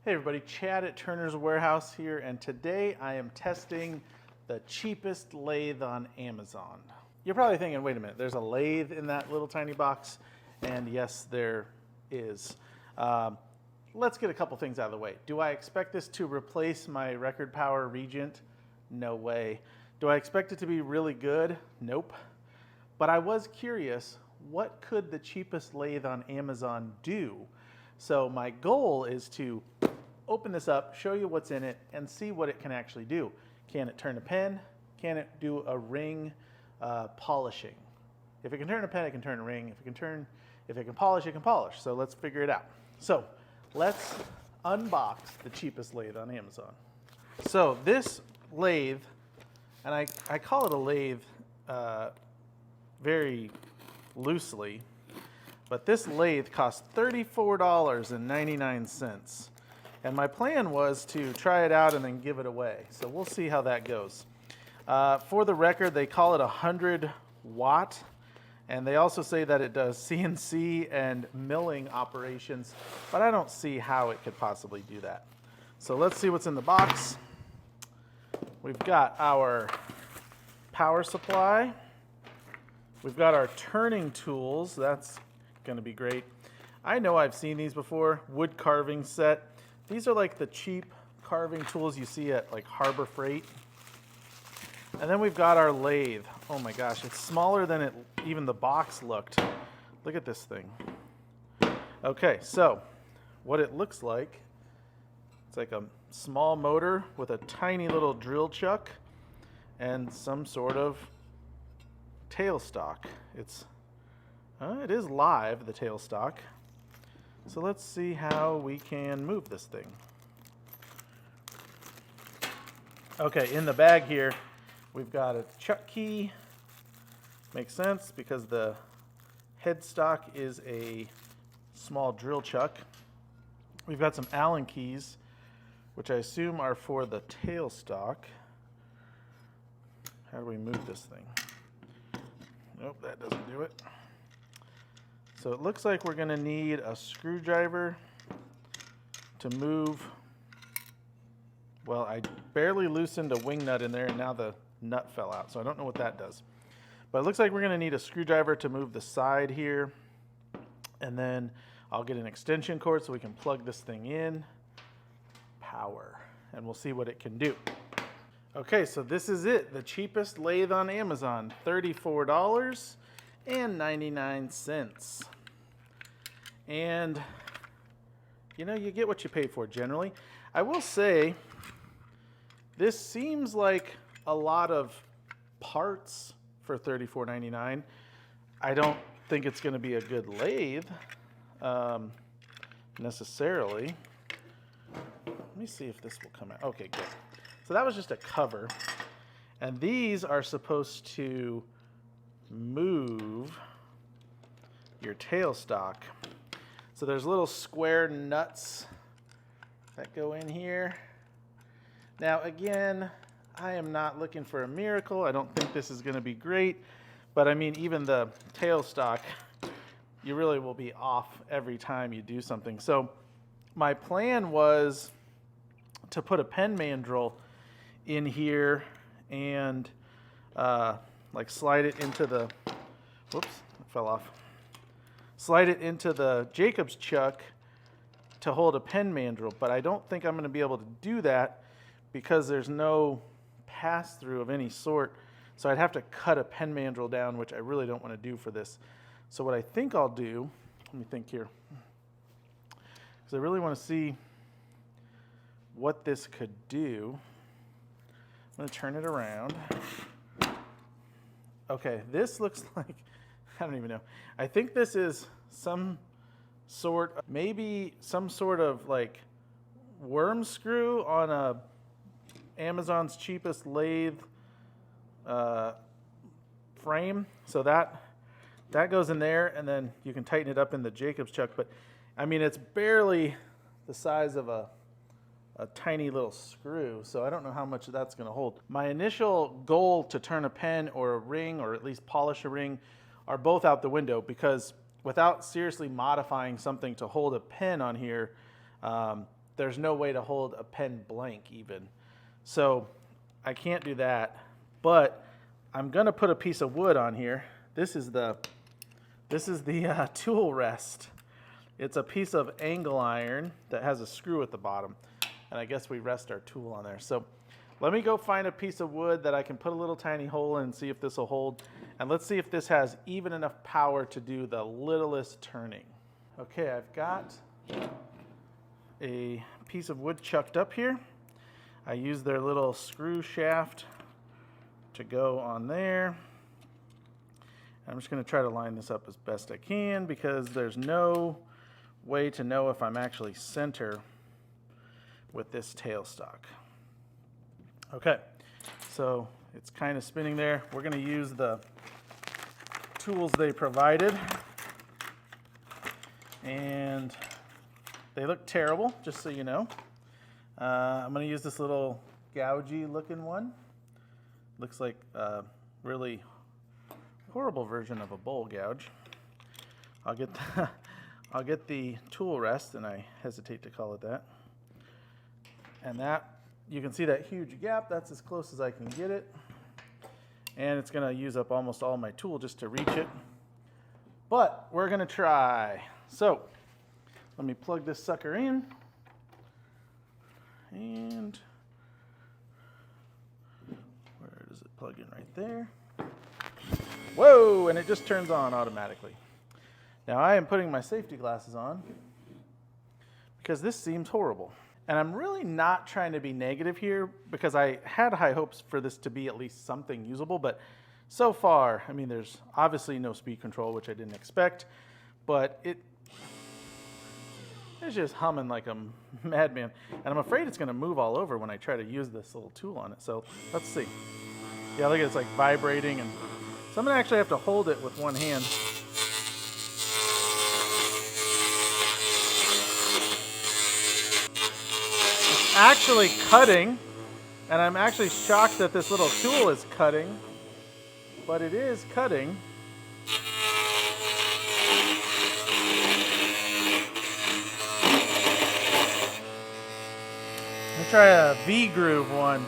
Hey everybody, Chad at Turner's Warehouse here, and today I am testing the cheapest lathe on Amazon. You're probably thinking, wait a minute, there's a lathe in that little tiny box, and yes, there is. Let's get a couple things out of the way. Do I expect this to replace my Record Power Regent? No way. Do I expect it to be really good? Nope. But I was curious, what could the cheapest lathe on Amazon do? So my goal is to open this up, show you what's in it, and see what it can actually do. Can it turn a pen? Can it do a ring polishing? If it can turn a pen, it can turn a ring. If it can polish, it can polish. So let's figure it out. So let's unbox the cheapest lathe on Amazon. So this lathe, and I call it a lathe very loosely, but this lathe cost $34.99. And my plan was to try it out and then give it away. So we'll see how that goes. For the record, they call it 100 watt. And they also say that it does CNC and milling operations, but I don't see how it could possibly do that. So let's see what's in the box. We've got our power supply. We've got our turning tools. That's going to be great. I know I've seen these before. Wood carving set. These are like the cheap carving tools you see at like Harbor Freight. And then we've got our lathe. Oh my gosh, it's smaller than even the box looked. Look at this thing. Okay, so what it looks like, it's like a small motor with a tiny little drill chuck and some sort of tailstock. It is live, the tailstock. So let's see how we can move this thing. Okay, in the bag here, we've got a chuck key. Makes sense because the headstock is a small drill chuck. We've got some Allen keys, which I assume are for the tailstock. How do we move this thing? Nope, that doesn't do it. So it looks like we're going to need a screwdriver to move. Well, I barely loosened a wing nut in there and now the nut fell out, so I don't know what that does. But it looks like we're going to need a screwdriver to move the side here. And then I'll get an extension cord so we can plug this thing in. Power. And we'll see what it can do. Okay, so this is it. The cheapest lathe on Amazon. $34.99. And you know, you get what you pay for generally. I will say this seems like a lot of parts for $34.99. I don't think it's going to be a good lathe necessarily. Let me see if this will come out. Okay, good. So that was just a cover. And these are supposed to move your tailstock. So there's little square nuts that go in here. Now again, I am not looking for a miracle. I don't think this is going to be great, but I mean, even the tailstock, you really will be off every time you do something. So my plan was to put a pen mandrel in here and like slide it into the, whoops, it fell off. Slide it into the Jacob's chuck to hold a pen mandrel, but I don't think I'm going to be able to do that because there's no pass-through of any sort. So I'd have to cut a pen mandrel down, which I really don't want to do for this. So what I think I'll do, let me think here, because I really want to see what this could do. I'm going to turn it around. Okay, this looks like, I don't even know. I think this is maybe some sort of like worm screw on a Amazon's cheapest lathe frame. So that goes in there, and then you can tighten it up in the Jacob's chuck. But I mean, it's barely the size of a tiny little screw, so I don't know how much that's going to hold. My initial goal to turn a pen or a ring, or at least polish a ring, are both out the window, because without seriously modifying something to hold a pen on here, there's no way to hold a pen blank even. So I can't do that, but I'm gonna put a piece of wood on here. This is the tool rest. It's a piece of angle iron that has a screw at the bottom, and I guess we rest our tool on there. So let me go find a piece of wood that I can put a little tiny hole in and see if this will hold, and let's see if this has even enough power to do the littlest turning. Okay, I've got a piece of wood chucked up here. I use their little screw shaft to go on there. I'm just going to try to line this up as best I can because there's no way to know if I'm actually center with this tailstock. Okay, so it's kind of spinning there. We're going to use the tools they provided, and they look terrible, just so you know. I'm going to use this little gougey looking one. Looks like a really horrible version of a bowl gouge. I'll get the tool rest, and I hesitate to call it that. And that, you can see that huge gap. That's as close as I can get it. And it's going to use up almost all my tool just to reach it. But we're going to try. So let me plug this sucker in. And where does it plug in? Right there. Whoa, and it just turns on automatically. Now I am putting my safety glasses on because this seems horrible. And I'm really not trying to be negative here because I had high hopes for this to be at least something usable, but so far, I mean, there's obviously no speed control, which I didn't expect, but it's just humming like a madman. And I'm afraid it's gonna move all over when I try to use this little tool on it. So let's see. Yeah, look, it's like vibrating, and so I'm gonna actually have to hold it with one hand. It's actually cutting, and I'm actually shocked that this little tool is cutting, but it is cutting. Let me try a V-groove one.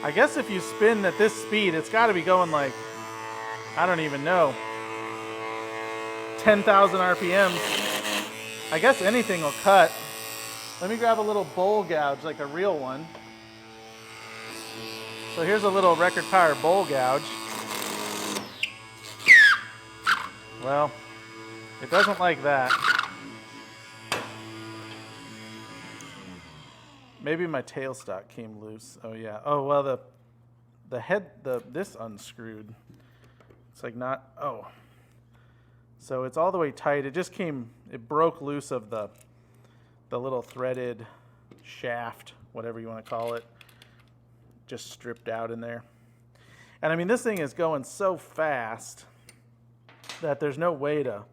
I guess if you spin at this speed, it's got to be going like, I don't even know, 10,000 RPMs. I guess anything will cut. Let me grab a little bowl gouge, like a real one. So here's a little record power bowl gouge. Well, it doesn't like that. Maybe my tailstock came loose. Oh yeah. Oh well, this unscrewed. It's like not. Oh. So it's all the way tight. It just came. It broke loose of the little threaded shaft, whatever you want to call it. Just stripped out in there. And I mean, this thing is going so fast that there's no way to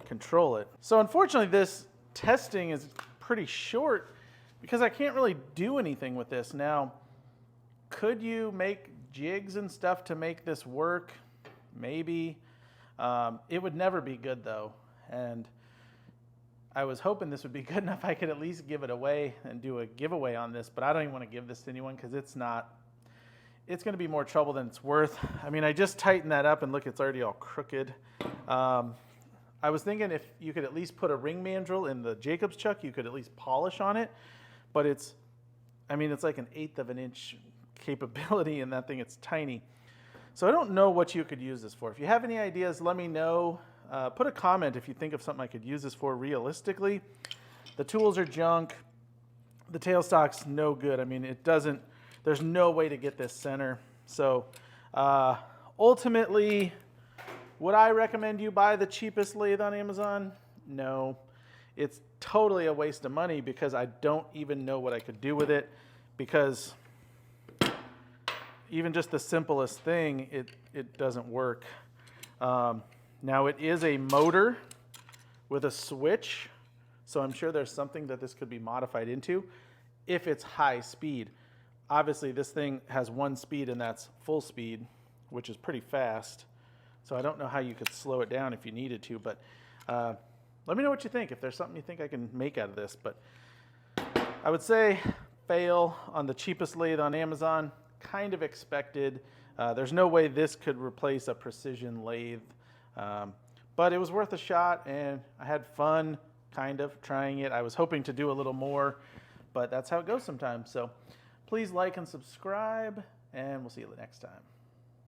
control it. So unfortunately, this testing is pretty short because I can't really do anything with this. Now, could you make jigs and stuff to make this work? Maybe. It would never be good though. And I was hoping this would be good enough I could at least give it away and do a giveaway on this, but I don't even want to give this to anyone because it's going to be more trouble than it's worth. I mean, I just tightened that up and look, it's already all crooked. I was thinking if you could at least put a ring mandrel in the Jacobs chuck, you could at least polish on it, but it's like an 1/8 of an inch capability in that thing. It's tiny. So I don't know what you could use this for. If you have any ideas, let me know. Put a comment if you think of something I could use this for realistically. The tools are junk. The tailstock's no good. I mean, there's no way to get this center. So ultimately, would I recommend you buy the cheapest lathe on Amazon? No. It's totally a waste of money because I don't even know what I could do with it, because even just the simplest thing, it doesn't work. Now it is a motor with a switch, so I'm sure there's something that this could be modified into if it's high speed. Obviously this thing has one speed and that's full speed, which is pretty fast, So I don't know how you could slow it down if you needed to, but let me know what you think, if there's something you think I can make out of this. But I would say fail on the cheapest lathe on Amazon, kind of expected. There's no way this could replace a precision lathe, but it was worth a shot, and I had fun kind of trying it. I was hoping to do a little more, but that's how it goes sometimes. So please like and subscribe, and we'll see you next time.